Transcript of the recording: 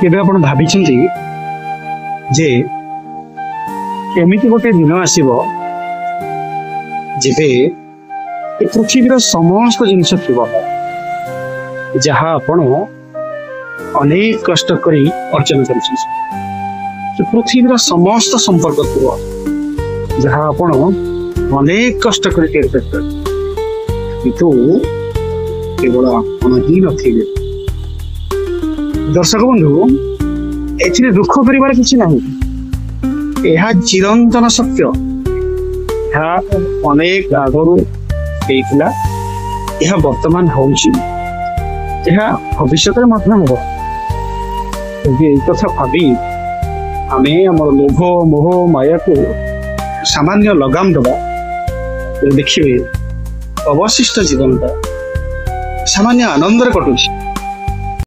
केबे आपण भाबिଛନ୍ତି जे एमिति गोटे दिन आसीबो जेबे ए पृथ्वीर समस्त जिनिस थिबो जहाँ आपण अनेक कष्ट करी अर्जन कर पृथ्वीर समस्त संपर्क थिबो जहाँ आपण अनेक कष्ट करी किंतु केवल आपण ही नथिबे। दर्शक बंधु एथिरे दुख करिवार किछि नाही, यह चिरंतन सत्य, यह अनेक आगरू हेइतिला, यह वर्तमान होउछि, यह भविष्य में हम कथा भावी आमे हमर लोभ मोह माया को सामान्य लगाम दबा देखिए अवशिष्ट जीवन सामान्य आनंद कटुछि।